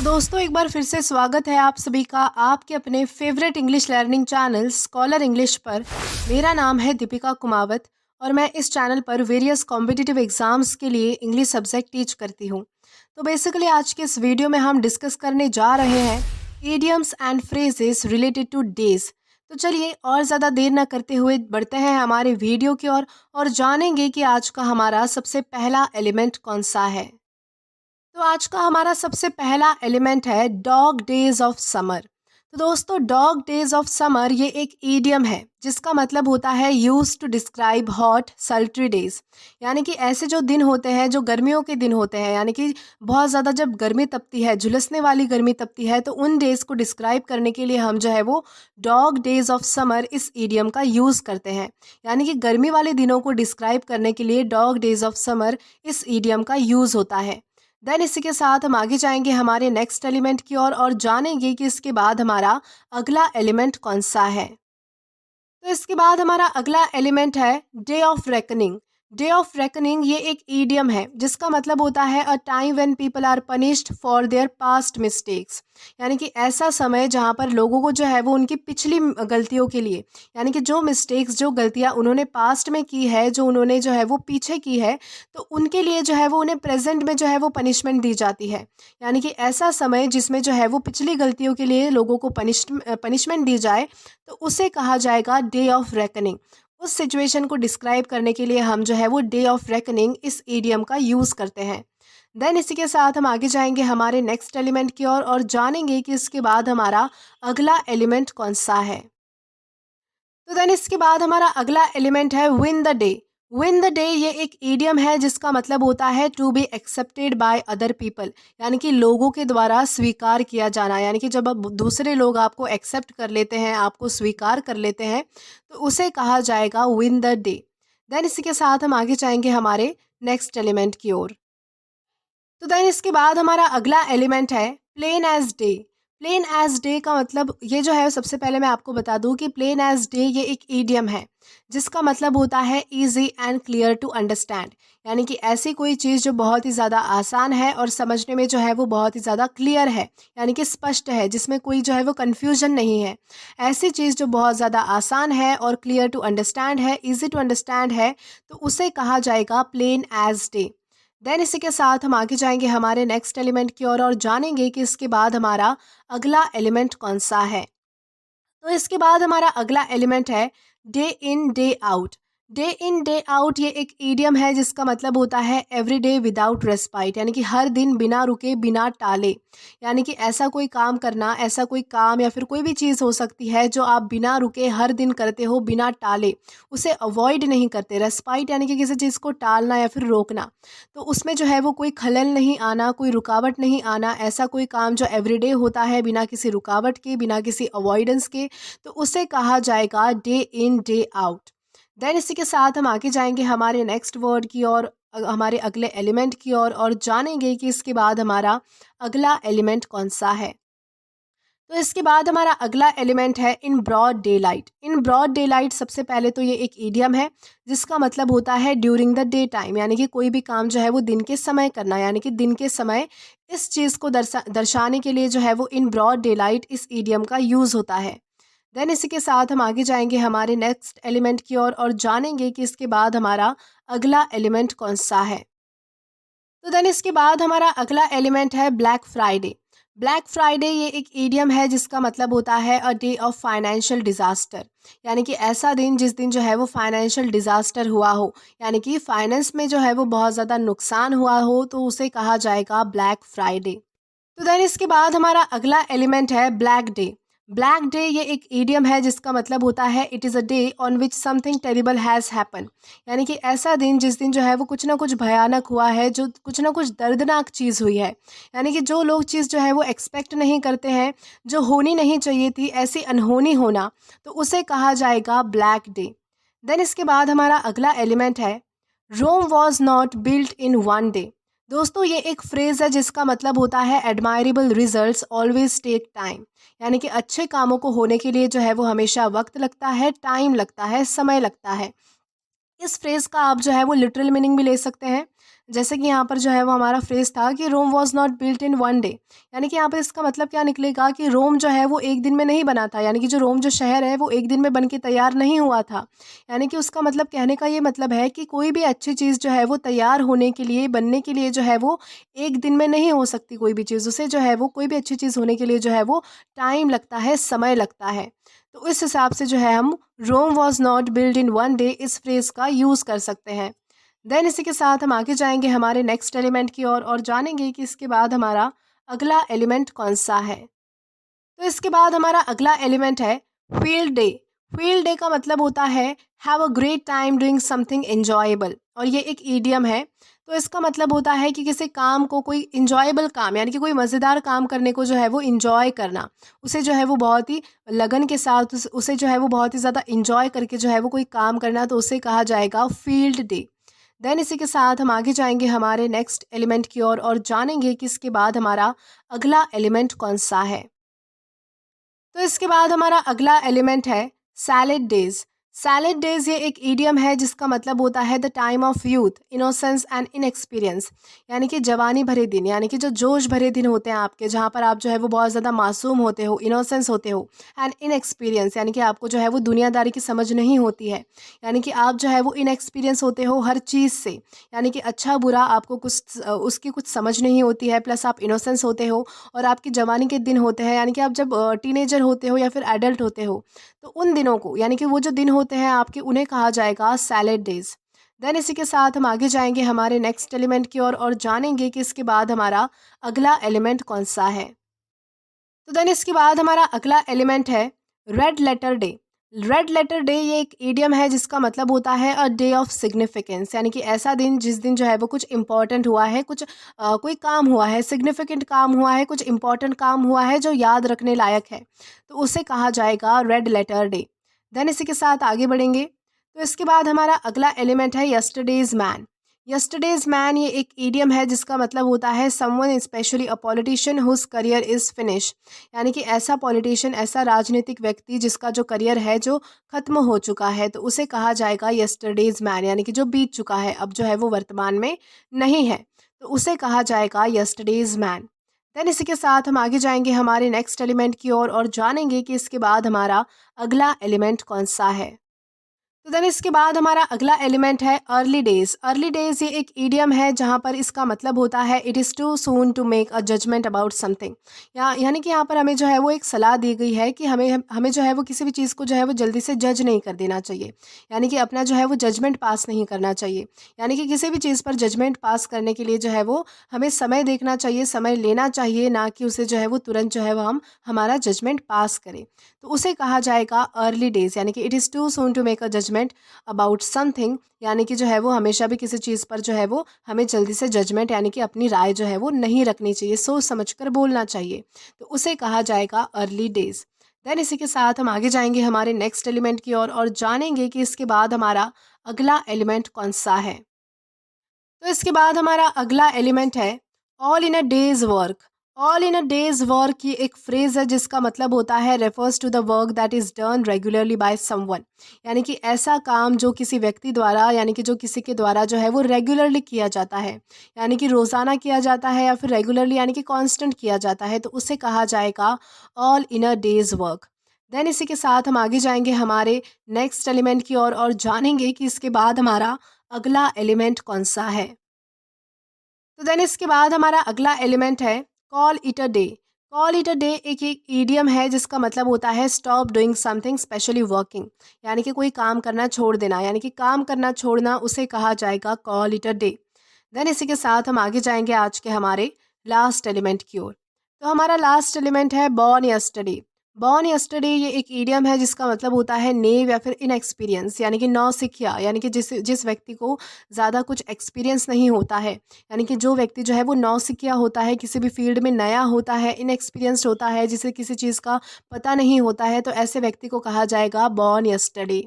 दोस्तों एक बार फिर से स्वागत है आप सभी का आपके अपने favourite English learning channel scholar English पर। मेरा नाम है दीपिका कुमावत और मैं इस चैनल पर वेरियस कॉम्पिटिटिव एग्जाम्स के लिए इंग्लिश सब्जेक्ट टीच करती हूँ। तो बेसिकली आज के इस वीडियो में हम डिस्कस करने जा रहे हैं idioms and phrases related two days. तो चलिए और ज़्यादा देर ना करते हुए बढ़ते हैं हमारे वीडियो की ओर और जानेंगे कि आज का हमारा सबसे पहला एलिमेंट कौन सा है। तो आज का हमारा सबसे पहला एलिमेंट है डॉग डेज ऑफ समर। तो दोस्तों डॉग डेज ऑफ समर ये एक ईडियम है जिसका मतलब होता है use to describe hot sultry days. यानी कि ऐसे जो दिन होते हैं जो गर्मियों के दिन होते हैं, यानी कि बहुत ज़्यादा जब गर्मी तपती है, झुलसने वाली गर्मी तपती है, तो उन डेज को डिस्क्राइब करने के लिए हम जो है वो डॉग डेज ऑफ समर इस ईडियम का यूज़ करते हैं। यानी कि गर्मी वाले दिनों को डिस्क्राइब करने के लिए डॉग डेज ऑफ समर इस ईडियम का यूज़ होता है। देन इसी के साथ हम आगे जाएंगे हमारे नेक्स्ट एलिमेंट की ओर और जानेंगे कि इसके बाद हमारा अगला एलिमेंट कौन सा है। तो इसके बाद हमारा अगला एलिमेंट है day of reckoning. Day of reckoning ये एक ईडियम है जिसका मतलब होता है a time when people are punished for their past mistakes. यानी कि ऐसा समय जहाँ पर लोगों को जो है वो उनकी पिछली गलतियों के लिए, यानी कि जो मिस्टेक्स जो गलतियाँ उन्होंने पास्ट में की है, जो उन्होंने जो है वो पीछे की है, तो उनके लिए जो है वो उन्हें प्रेजेंट में जो है वो पनिशमेंट दी जाती है। यानी कि ऐसा समय जिसमें जो है वो पिछली गलतियों के लिए लोगों को पनिशमेंट दी जाए, तो उसे कहा जाएगा डे ऑफ रेकनिंग। उस सिचुएशन को डिस्क्राइब करने के लिए हम जो है वो डे ऑफ रेकनिंग इस ईडियम का यूज़ करते हैं। देन इसी के साथ हम आगे जाएंगे हमारे नेक्स्ट एलिमेंट की ओर और जानेंगे कि इसके बाद हमारा अगला एलिमेंट कौन सा है। तो देन इसके बाद हमारा अगला एलिमेंट है win the day. Win the day ये एक ईडियम है जिसका मतलब होता है to be accepted by other people. यानी कि लोगों के द्वारा स्वीकार किया जाना, यानी कि जब अब दूसरे लोग आपको एक्सेप्ट कर लेते हैं, आपको स्वीकार कर लेते हैं, तो उसे कहा जाएगा विन द डे। देन इसी के साथ हम आगे जाएंगे हमारे नेक्स्ट एलिमेंट की ओर। तो देन इसके बाद हमारा अगला एलिमेंट है plain as day. Plain as day का मतलब ये जो है, सबसे पहले मैं आपको बता दूं कि प्लेन एज डे ये एक ईडियम है जिसका मतलब होता है easy and clear to understand. यानी कि ऐसी कोई चीज़ जो बहुत ही ज़्यादा आसान है और समझने में जो है वो बहुत ही ज़्यादा क्लियर है, यानी कि स्पष्ट है, जिसमें कोई जो है वो कन्फ्यूजन नहीं है। ऐसी चीज़ जो बहुत ज़्यादा आसान है और क्लियर टू अंडरस्टैंड है, ईजी टू अंडरस्टैंड है, तो उसे कहा जाएगा प्लेन एज डे। देन इसी के साथ हम आगे जाएंगे हमारे नेक्स्ट एलिमेंट की ओर और जानेंगे कि इसके बाद हमारा अगला एलिमेंट कौन सा है। तो इसके बाद हमारा अगला एलिमेंट है day in day out. Day in day out ये एक ईडियम है जिसका मतलब होता है एवरी डे विदाउट रेस्पाइट। यानी कि हर दिन बिना रुके बिना टाले। यानी कि ऐसा कोई काम करना, ऐसा कोई काम या फिर कोई भी चीज़ हो सकती है जो आप बिना रुके हर दिन करते हो, बिना टाले, उसे अवॉइड नहीं करते। रेस्पाइट यानी कि किसी चीज़ को टालना या फिर रोकना, तो उसमें जो है वो कोई खलल नहीं आना, कोई रुकावट नहीं आना। ऐसा कोई काम जो एवरीडे होता है बिना किसी रुकावट के, बिना किसी अवॉइडेंस के, तो उसे कहा जाएगा day in day out. Then इसी के साथ हम आगे जाएंगे हमारे नेक्स्ट वर्ड की ओर, हमारे अगले एलिमेंट की ओर और जानेंगे कि इसके बाद हमारा अगला एलिमेंट कौन सा है। तो इसके बाद हमारा अगला एलिमेंट है in broad daylight. In broad daylight सबसे पहले तो ये एक ईडियम है जिसका मतलब होता है ड्यूरिंग द डे टाइम। यानी कि कोई भी काम जो है वो दिन के समय करना, यानी कि दिन के समय इस चीज़ को दर्शाने के लिए जो है वो इन ब्रॉड डे लाइट इस ईडियम का यूज़ होता है। देन इसी के साथ हम आगे जाएंगे हमारे नेक्स्ट एलिमेंट की ओर और जानेंगे कि इसके बाद हमारा अगला एलिमेंट कौन सा है। तो देन इसके बाद हमारा अगला एलिमेंट है ब्लैक फ्राइडे। ब्लैक फ्राइडे ये एक ईडियम है जिसका मतलब होता है a day of financial disaster. यानी कि ऐसा दिन जिस दिन जो है वो फाइनेंशियल डिज़ास्टर हुआ हो, यानी कि फाइनेंस में जो है वो बहुत ज़्यादा नुकसान हुआ हो, तो उसे कहा जाएगा ब्लैक फ्राइडे। तो देन इसके बाद हमारा अगला एलिमेंट है ब्लैक डे। ब्लैक डे ये एक ईडियम है जिसका मतलब होता है it is a day on which something terrible has happen. यानी कि ऐसा दिन जिस दिन जो है वो कुछ ना कुछ भयानक हुआ है, जो कुछ ना कुछ दर्दनाक चीज़ हुई है। यानी कि जो लोग चीज़ जो है वो एक्सपेक्ट नहीं करते हैं, जो होनी नहीं चाहिए थी, ऐसी अनहोनी होना, तो उसे कहा जाएगा ब्लैक डे। देन इसके बाद हमारा अगला एलिमेंट है Rome was not built in one day. दोस्तों ये एक फ्रेज है जिसका मतलब होता है admirable results always take time. यानी कि अच्छे कामों को होने के लिए जो है वो हमेशा वक्त लगता है, टाइम लगता है, समय लगता है। इस फ्रेज का आप जो है वो लिटरल मीनिंग भी ले सकते हैं। जैसे कि यहाँ पर जो है वो हमारा फ्रेज़ था कि Rome was not built in one day, यानी कि यहाँ पर इसका मतलब क्या निकलेगा कि रोम जो है वो एक दिन में नहीं बना था, यानी कि जो रोम जो शहर है वो एक दिन में बन के तैयार नहीं हुआ था। यानी कि उसका मतलब कहने का ये मतलब है कि कोई भी अच्छी चीज़ जो है वो तैयार होने के लिए, बनने के लिए जो है वो एक दिन में नहीं हो सकती कोई भी चीज़। उसे जो है वो कोई भी अच्छी चीज़ होने के लिए जो है वो टाइम लगता है, समय लगता है। तो इस हिसाब से जो है हम Rome was not build in one day इस फ्रेज़ का यूज़ कर सकते हैं। देन इसी के साथ हम आगे जाएँगे हमारे नेक्स्ट एलिमेंट की ओर और जानेंगे कि इसके बाद हमारा अगला एलिमेंट कौन-सा है। तो इसके बाद हमारा अगला एलिमेंट है फील्ड डे। फील्ड डे का मतलब होता है have a great time doing something enjoyable, और ये एक ईडियम है। तो इसका मतलब होता है कि किसी काम को, कोई इंजॉयबल काम यानी कि कोई मज़ेदार काम करने को जो है वो इंजॉय करना, उसे जो है वो बहुत ही लगन के साथ उसे जो है वो बहुत ही ज़्यादा इंजॉय करके जो है वो कोई काम करना, तो उसे कहा जाएगा फील्ड डे। देन इसी के साथ हम आगे जाएंगे हमारे नेक्स्ट एलिमेंट की ओर और जानेंगे कि इसके बाद हमारा अगला एलिमेंट कौन सा है। तो इसके बाद हमारा अगला एलिमेंट है सैलेड डेज। सैलेड डेज ये एक ईडियम है जिसका मतलब होता है the time of youth, innocence and inexperience, यानी कि जवानी भरे दिन, यानी कि जो जोश भरे दिन होते हैं आपके, जहाँ पर आप जो है वो बहुत ज़्यादा मासूम होते हो, इनोसेंस होते हो, एंड इनएक्सपीरियंस यानी कि आपको जो है वो दुनियादारी की समझ नहीं होती है, यानी कि आप जो है वो इनएक्सपीरियंस होते हो हर चीज़ से, यानी कि अच्छा बुरा आपको कुछ उसकी कुछ समझ नहीं होती है, प्लस आप इनोसेंस होते हो और आपकी जवानी के दिन होते हैं, यानी कि आप जब टीनेजर होते हो या फिर एडल्ट होते हो, तो उन दिनों को, यानी कि वो जो दिन होते हैं आपके, उन्हें कहा जाएगा सैलेड डेज। देन इसी के साथ हम आगे जाएंगे हमारे नेक्स्ट एलिमेंट की ओर और जानेंगे कि इसके बाद हमारा अगला एलिमेंट कौन सा है। तो देन इसके बाद हमारा अगला एलिमेंट है red letter day. Red letter day ये एक ईडियम है जिसका मतलब होता है अ डे ऑफ सिग्निफिकेंस, यानी कि ऐसा दिन जिस दिन जो है वो कुछ इंपॉर्टेंट हुआ है, कुछ कोई काम हुआ है, सिग्निफिकेंट काम हुआ है, कुछ इंपॉर्टेंट काम हुआ है जो याद रखने लायक है, तो उसे कहा जाएगा रेड लेटर डे। देन इसी के साथ आगे बढ़ेंगे। तो इसके बाद हमारा अगला एलिमेंट है यस्टरडेज मैन। यस्टरडेज मैन ये एक ईडियम है जिसका मतलब होता है someone specially a politician whose career is finish, यानी कि ऐसा पॉलिटिशियन, ऐसा राजनीतिक व्यक्ति जिसका जो करियर है जो खत्म हो चुका है, तो उसे कहा जाएगा यस्टरडेज मैन, यानी कि जो बीत चुका है, अब जो है वो वर्तमान में नहीं है, तो उसे कहा जाएगा यस्टरडेज मैन। देन इसी के साथ हम आगे जाएंगे हमारे नेक्स्ट एलिमेंट की ओर और जानेंगे कि इसके बाद हमारा अगला एलिमेंट कौन सा है। तो देन इसके बाद हमारा अगला एलिमेंट है अर्ली डेज। अर्ली डेज ये एक ईडियम है जहाँ पर इसका मतलब होता है it is too soon to make a judgement about something, यानी कि यहाँ पर हमें जो है वो एक सलाह दी गई है कि हमें हमें जो है वो किसी भी चीज़ को जो है वो जल्दी से जज नहीं कर देना चाहिए, यानी कि अपना जो है वो जजमेंट पास नहीं करना चाहिए, यानी कि किसी भी चीज़ पर जजमेंट पास करने के लिए जो है वो हमें समय देखना चाहिए, समय लेना चाहिए, ना कि उसे जो है वो तुरंत जो है वो हम हमारा जजमेंट पास करें, तो उसे कहा जाएगा अर्ली डेज, यानी कि it is too soon to make a judgement about something, यानी कि जो है वो हमेशा भी किसी चीज़ पर जो है वो हमें जल्दी से जजमेंट यानी कि अपनी राय जो है वो नहीं रखनी चाहिए, सोच समझकर बोलना चाहिए, तो उसे कहा जाएगा अर्ली डेज। देन इसी के साथ हम आगे जाएंगे हमारे नेक्स्ट एलिमेंट की ओर और जानेंगे कि इसके बाद हमारा अगला एलिमेंट कौन सा है। तो इसके बाद हमारा अगला एलिमेंट है all in a day's work. All in a day's work ये एक फ्रेज है जिसका मतलब होता है refers to the work that is done regularly by someone, यानी कि ऐसा काम जो किसी व्यक्ति द्वारा, यानी कि जो किसी के द्वारा जो है वो रेगुलरली किया जाता है, यानी कि रोज़ाना किया जाता है या फिर रेगुलरली यानी कि कांस्टेंट किया जाता है, तो उसे कहा जाएगा all in a day's work. Then इसी के साथ हम आगे जाएंगे हमारे नेक्स्ट एलिमेंट की ओर और जानेंगे कि इसके बाद हमारा अगला एलिमेंट कौन सा है। तो देन इसके बाद हमारा अगला एलिमेंट है call it a day. Call it a day एक एक ईडियम है जिसका मतलब होता है stop doing something specially working, यानी कि कोई काम करना छोड़ देना, यानी कि काम करना छोड़ना, उसे कहा जाएगा call it a day. Then इसी के साथ हम आगे जाएंगे आज के हमारे लास्ट एलिमेंट की ओर। तो हमारा लास्ट एलिमेंट है बॉर्न यस्टरडे। बॉर्न यस्टरडे ये एक ईडियम है जिसका मतलब होता है नेव या फिर इनएक्सपीरियंस, यानी कि नौसिखिया, यानी कि जिस जिस व्यक्ति को ज़्यादा कुछ एक्सपीरियंस नहीं होता है, यानी कि जो व्यक्ति जो है वो नौसिखिया होता है, किसी भी फील्ड में नया होता है, इनएक्सपीरियंस्ड होता है, जिसे किसी चीज़ का पता नहीं होता है, तो ऐसे व्यक्ति को कहा जाएगा बॉर्न यस्टरडे।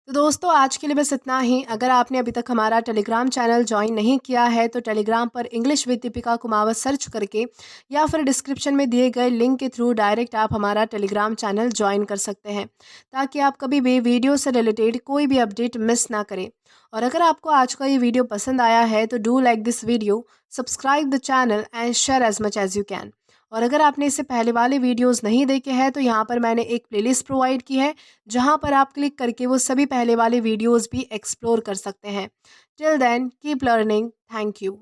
तो दोस्तों आज के लिए बस इतना ही। अगर आपने अभी तक हमारा टेलीग्राम चैनल ज्वाइन नहीं किया है तो टेलीग्राम पर English with Deepika Kumawat search करके या फिर डिस्क्रिप्शन में दिए गए लिंक के थ्रू डायरेक्ट आप हमारा टेलीग्राम चैनल ज्वाइन कर सकते हैं, ताकि आप कभी भी वीडियो से रिलेटेड कोई भी अपडेट मिस ना करें। और अगर आपको आज का ये वीडियो पसंद आया है तो do like this video, subscribe the channel and share as much as you can. और अगर आपने इससे पहले वाले वीडियोस नहीं देखे हैं तो यहाँ पर मैंने एक प्लेलिस्ट प्रोवाइड की है, जहाँ पर आप क्लिक करके वो सभी पहले वाले वीडियोस भी एक्सप्लोर कर सकते हैं। Till then keep learning. Thank you.